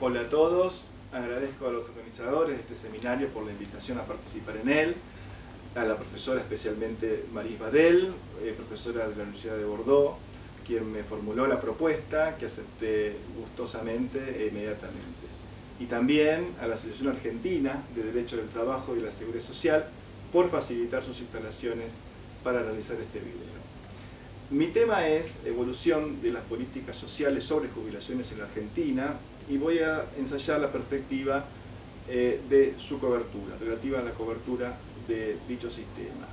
Hola a todos, agradezco a los organizadores de este seminario por la invitación a participar en él, a la profesora especialmente Maris Badel, profesora de la Universidad de Bordeaux, quien me formuló la propuesta, que acepté gustosamente e inmediatamente. Y también a la Asociación Argentina de Derecho del Trabajo y la Seguridad Social por facilitar sus instalaciones para realizar este video. Mi tema es evolución de las políticas sociales sobre jubilaciones en la Argentina y voy a ensayar la perspectiva de su cobertura, relativa a la cobertura de dicho sistema.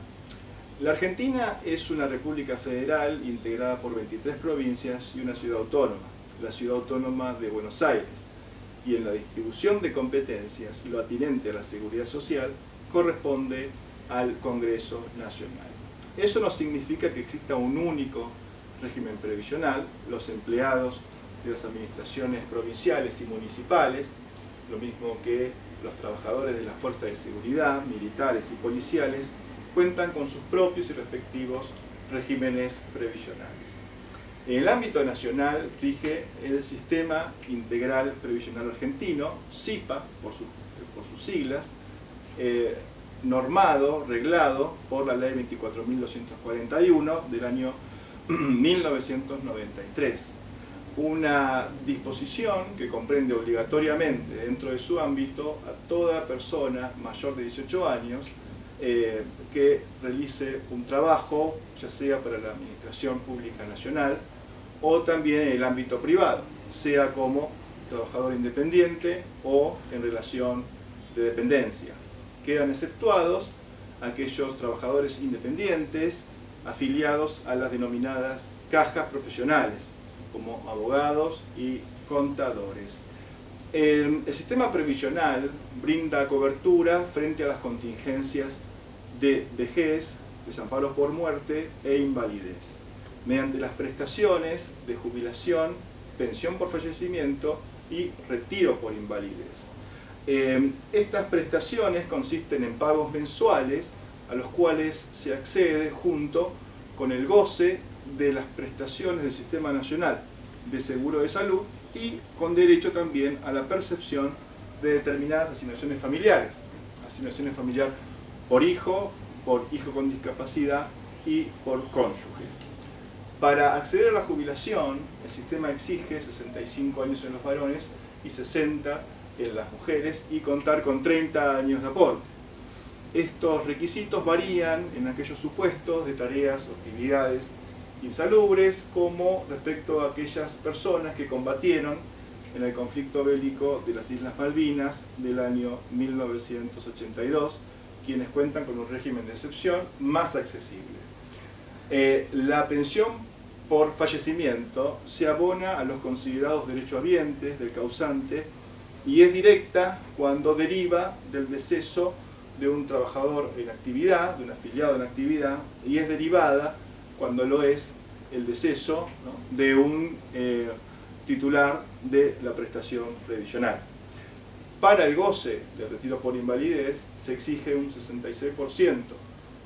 La Argentina es una república federal integrada por 23 provincias y una ciudad autónoma, la ciudad autónoma de Buenos Aires, y en la distribución de competencias, lo atinente a la seguridad social corresponde al Congreso Nacional. Eso no significa que exista un único régimen previsional. Los empleados de las administraciones provinciales y municipales, lo mismo que los trabajadores de las fuerzas de seguridad, militares y policiales, cuentan con sus propios y respectivos regímenes previsionales. En el ámbito nacional rige el Sistema Integral Previsional Argentino, SIPA, por sus siglas, normado, reglado por la Ley 24.241 del año 1993. Una disposición que comprende obligatoriamente dentro de su ámbito a toda persona mayor de 18 años que realice un trabajo, ya sea para la Administración Pública Nacional o también en el ámbito privado, sea como trabajador independiente o en relación de dependencia. Quedan exceptuados aquellos trabajadores independientes afiliados a las denominadas cajas profesionales, como abogados y contadores. El sistema previsional brinda cobertura frente a las contingencias de vejez, desamparos por muerte e invalidez, mediante las prestaciones de jubilación, pensión por fallecimiento y retiro por invalidez. Estas prestaciones consisten en pagos mensuales a los cuales se accede junto con el goce de las prestaciones del Sistema Nacional de Seguro de Salud y con derecho también a la percepción de determinadas asignaciones familiares. Asignaciones familiares por hijo con discapacidad y por cónyuge. Para acceder a la jubilación, el sistema exige 65 años en los varones y 60 en las mujeres y contar con 30 años de aporte. Estos requisitos varían en aquellos supuestos de tareas o actividades insalubres, como respecto a aquellas personas que combatieron en el conflicto bélico de las Islas Malvinas del año 1982, quienes cuentan con un régimen de excepción más accesible. La pensión por fallecimiento se abona a los considerados derechohabientes del causante y es directa cuando deriva del deceso de un trabajador en actividad, de un afiliado en actividad, y es derivada cuando lo es el deceso, ¿no?, de un titular de la prestación previsional. Para el goce del retiro por invalidez se exige un 66%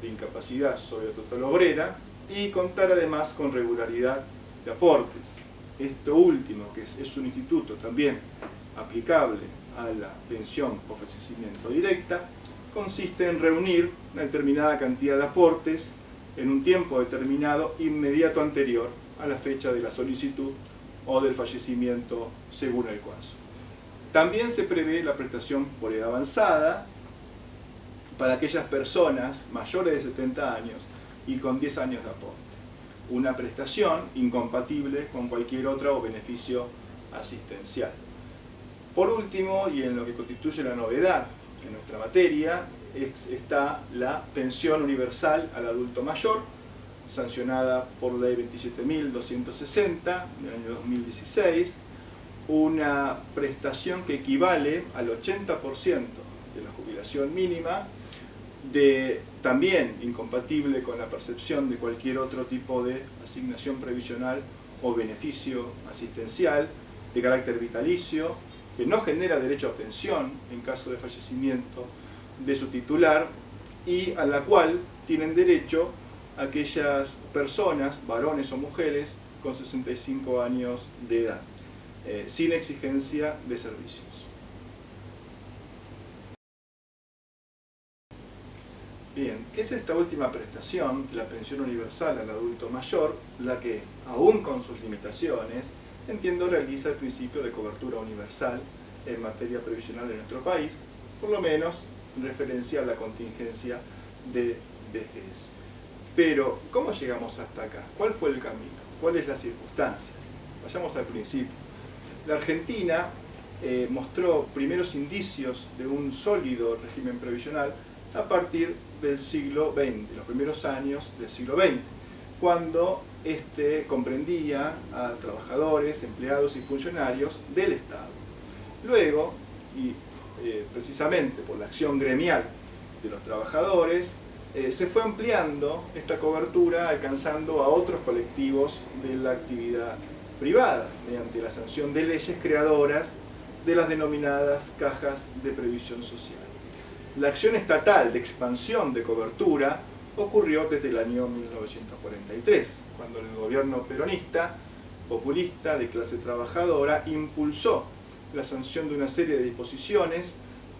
de incapacidad sobre la total obrera y contar además con regularidad de aportes. Esto último, que es un instituto también aplicable a la pensión por fallecimiento directa, consiste en reunir una determinada cantidad de aportes en un tiempo determinado inmediato anterior a la fecha de la solicitud o del fallecimiento según el caso. También se prevé la prestación por edad avanzada para aquellas personas mayores de 70 años y con 10 años de aporte. Una prestación incompatible con cualquier otra o beneficio asistencial. Por último, y en lo que constituye la novedad en nuestra materia, está la pensión universal al adulto mayor, sancionada por Ley 27.260 del año 2016, una prestación que equivale al 80% de la jubilación mínima, también incompatible con la percepción de cualquier otro tipo de asignación previsional o beneficio asistencial, de carácter vitalicio, que no genera derecho a pensión en caso de fallecimiento de su titular y a la cual tienen derecho aquellas personas, varones o mujeres, con 65 años de edad. sin exigencia de servicios. Bien, es esta última prestación, la pensión universal al adulto mayor, la que, aún con sus limitaciones, entiendo realiza el principio de cobertura universal en materia previsional de nuestro país, por lo menos en referencia a la contingencia de vejez. Pero, ¿cómo llegamos hasta acá? ¿Cuál fue el camino? ¿Cuáles las circunstancias? Vayamos al principio. La Argentina mostró primeros indicios de un sólido régimen previsional a partir del siglo XX, los primeros años del siglo XX, cuando este comprendía a trabajadores, empleados y funcionarios del Estado. Luego, y precisamente por la acción gremial de los trabajadores, se fue ampliando esta cobertura, alcanzando a otros colectivos de la actividad privada, mediante la sanción de leyes creadoras de las denominadas cajas de previsión social. La acción estatal de expansión de cobertura ocurrió desde el año 1943, cuando el gobierno peronista, populista, de clase trabajadora, impulsó la sanción de una serie de disposiciones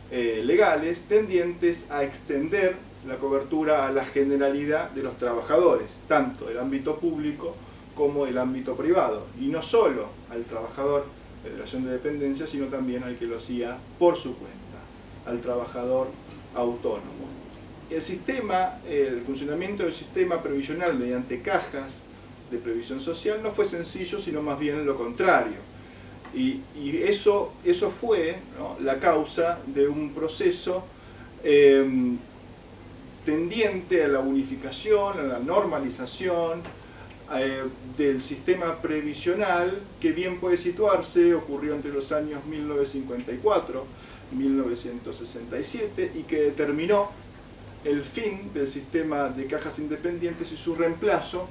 legales tendientes a extender la cobertura a la generalidad de los trabajadores, tanto del ámbito público como del ámbito privado, y no solo al trabajador de relación de dependencia, sino también al que lo hacía por su cuenta, al trabajador autónomo. El funcionamiento del sistema previsional mediante cajas de previsión social no fue sencillo, sino más bien lo contrario. Y eso fue, ¿no?, la causa de un proceso tendiente a la unificación, a la normalización del sistema previsional, que bien puede situarse, ocurrió entre los años 1954 y 1967, y que determinó el fin del sistema de cajas independientes y su reemplazo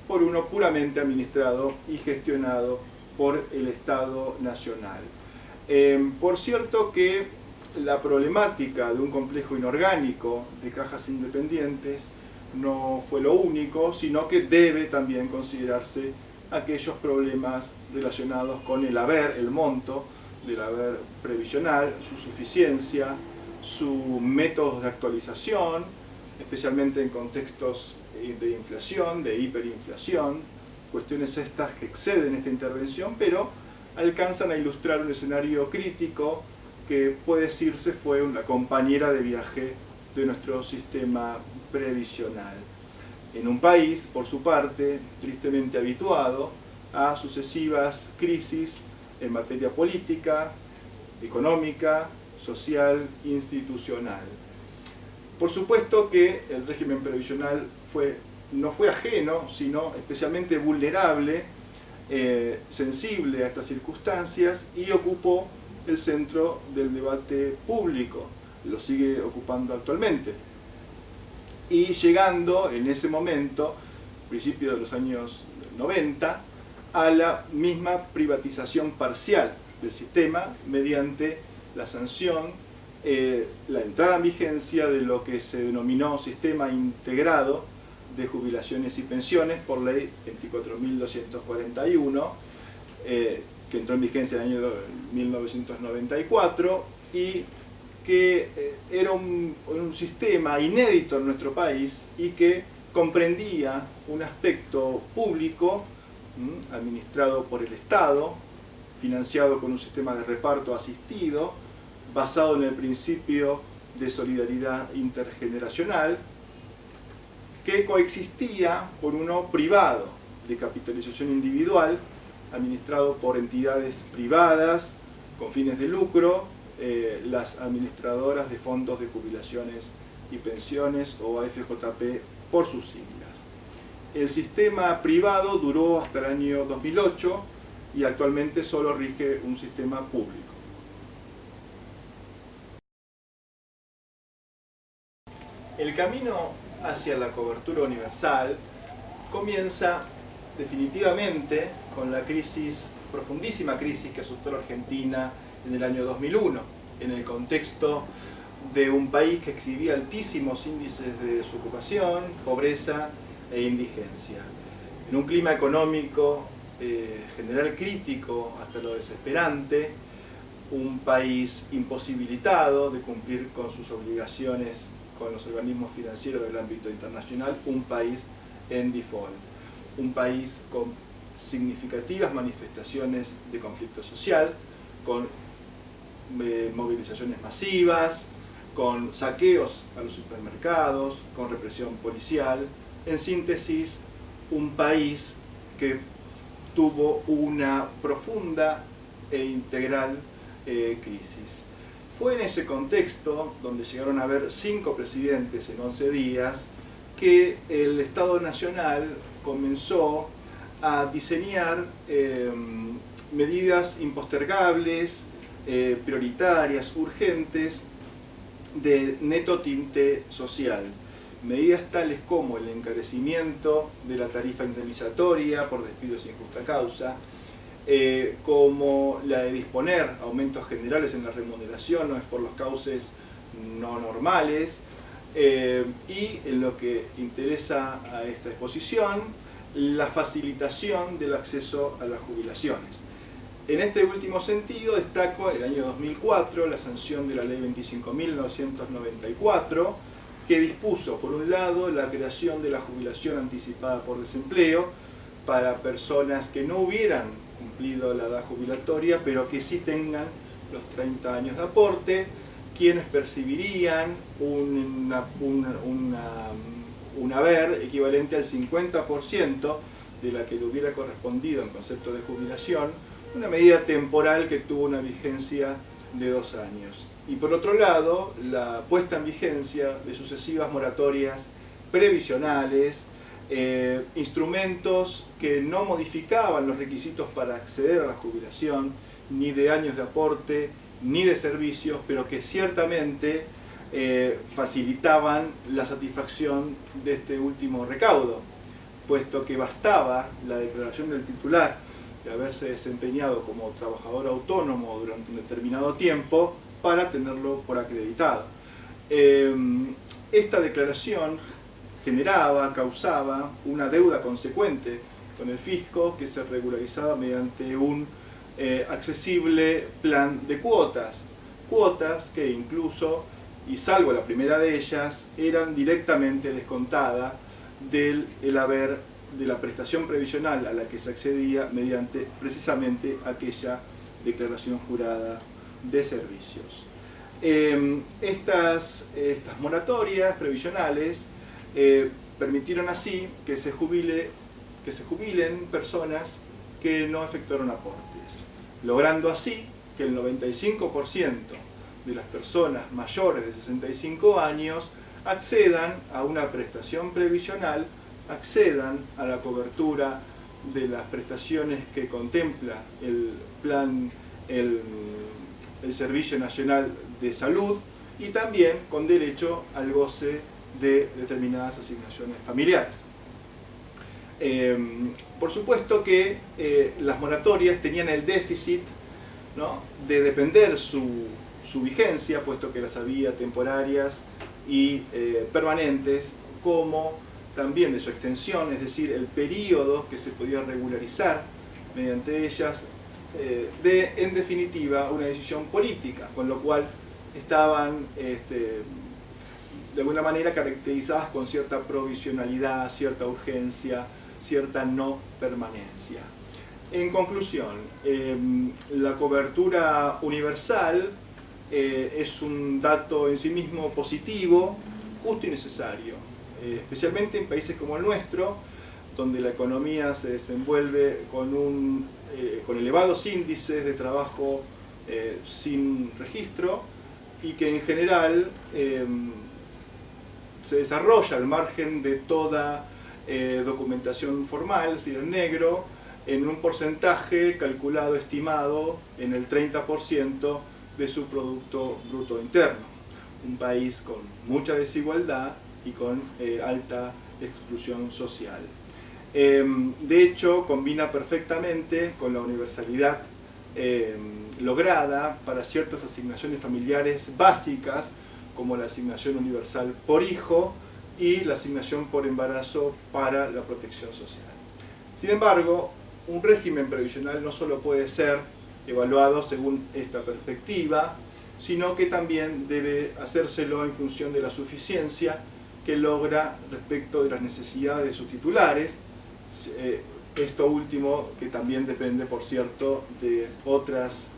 por uno puramente administrado y gestionado por el Estado Nacional. Por cierto que la problemática de un complejo inorgánico de cajas independientes no fue lo único, sino que debe también considerarse aquellos problemas relacionados con el haber, el monto del haber previsional, su suficiencia, sus métodos de actualización, especialmente en contextos de inflación, de hiperinflación, cuestiones estas que exceden esta intervención, pero alcanzan a ilustrar un escenario crítico que puede decirse fue una compañera de viaje de nuestro sistema previsional. En un país, por su parte, tristemente habituado a sucesivas crisis en materia política, económica, social, institucional. Por supuesto que el régimen previsional no fue ajeno, sino especialmente vulnerable, sensible a estas circunstancias, y ocupó el centro del debate público, lo sigue ocupando actualmente. Y llegando en ese momento, principios de los años 90, a la misma privatización parcial del sistema mediante la sanción, la entrada en vigencia de lo que se denominó Sistema Integrado de Jubilaciones y Pensiones por ley 24.241, que entró en vigencia en el año 1994 y que era un sistema inédito en nuestro país y que comprendía un aspecto público administrado por el Estado, financiado con un sistema de reparto asistido, basado en el principio de solidaridad intergeneracional, que coexistía con uno privado, de capitalización individual, administrado por entidades privadas con fines de lucro, las administradoras de fondos de jubilaciones y pensiones, o AFJP por sus siglas. El sistema privado duró hasta el año 2008 y actualmente solo rige un sistema público. El camino hacia la cobertura universal comienza definitivamente con la profundísima crisis que asustó a la Argentina en el año 2001, en el contexto de un país que exhibía altísimos índices de desocupación, pobreza e indigencia. En un clima económico general crítico hasta lo desesperante, un país imposibilitado de cumplir con sus obligaciones con los organismos financieros del ámbito internacional, un país en default, un país con significativas manifestaciones de conflicto social, con movilizaciones masivas, con saqueos a los supermercados, con represión policial. En síntesis, un país que tuvo una profunda e integral crisis. Fue en ese contexto, donde llegaron a haber 5 presidentes en 11 días, que el Estado Nacional comenzó a diseñar medidas impostergables, prioritarias, urgentes, de neto tinte social. Medidas tales como el encarecimiento de la tarifa indemnizatoria por despido sin justa causa, como la de disponer aumentos generales en la remuneración por los cauces no normales, y en lo que interesa a esta exposición, la facilitación del acceso a las jubilaciones. En este último sentido destaco el año 2004 la sanción de la ley 25.994, que dispuso, por un lado, la creación de la jubilación anticipada por desempleo para personas que no hubieran cumplido la edad jubilatoria, pero que sí tengan los 30 años de aporte, quienes percibirían un haber equivalente al 50% de la que le hubiera correspondido en concepto de jubilación, una medida temporal que tuvo una vigencia de 2 años. Y por otro lado, la puesta en vigencia de sucesivas moratorias previsionales, instrumentos que no modificaban los requisitos para acceder a la jubilación, ni de años de aporte, ni de servicios, pero que ciertamente facilitaban la satisfacción de este último recaudo, puesto que bastaba la declaración del titular de haberse desempeñado como trabajador autónomo durante un determinado tiempo para tenerlo por acreditado. Esta declaración causaba una deuda consecuente con el fisco que se regularizaba mediante un accesible plan de cuotas que incluso, y salvo la primera de ellas, eran directamente descontadas del haber de la prestación previsional a la que se accedía mediante precisamente aquella declaración jurada de servicios. Estas moratorias previsionales permitieron así que se jubilen personas que no efectuaron aportes, logrando así que el 95% de las personas mayores de 65 años accedan a una prestación previsional, accedan a la cobertura de las prestaciones que contempla el plan, el Servicio Nacional de Salud, y también con derecho al goce de determinadas asignaciones familiares. Por supuesto que las moratorias tenían el déficit, ¿no?, de depender su vigencia, puesto que las había temporarias y permanentes, como también de su extensión, es decir, el periodo que se podía regularizar mediante ellas, en definitiva, una decisión política, con lo cual estaban de alguna manera caracterizadas con cierta provisionalidad, cierta urgencia, cierta no permanencia. En conclusión, la cobertura universal es un dato en sí mismo positivo, justo y necesario, especialmente en países como el nuestro, donde la economía se desenvuelve con elevados índices de trabajo sin registro, y que en general se desarrolla al margen de toda documentación formal, es decir, en negro, en un porcentaje calculado, estimado en el 30% de su Producto Bruto Interno. Un país con mucha desigualdad y con alta exclusión social. De hecho, combina perfectamente con la universalidad lograda para ciertas asignaciones familiares básicas, como la asignación universal por hijo y la asignación por embarazo para la protección social. Sin embargo, un régimen previsional no solo puede ser evaluado según esta perspectiva, sino que también debe hacérselo en función de la suficiencia que logra respecto de las necesidades de sus titulares. Esto último que también depende, por cierto, de otras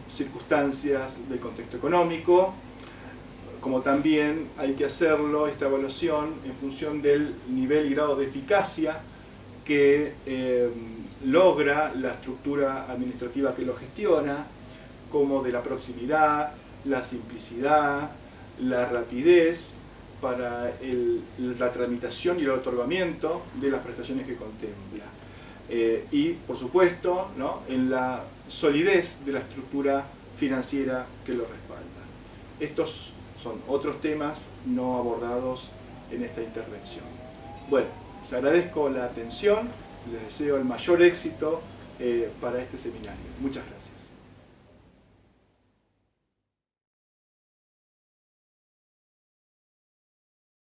circunstancias del contexto económico, como también hay que hacerlo, esta evaluación, en función del nivel y grado de eficacia que logra la estructura administrativa que lo gestiona, como de la proximidad, la simplicidad, la rapidez para la tramitación y el otorgamiento de las prestaciones que contempla. Y, por supuesto, ¿no?, en la solidez de la estructura financiera que lo respalda. Estos son otros temas no abordados en esta intervención. Bueno, les agradezco la atención, les deseo el mayor éxito para este seminario. Muchas gracias.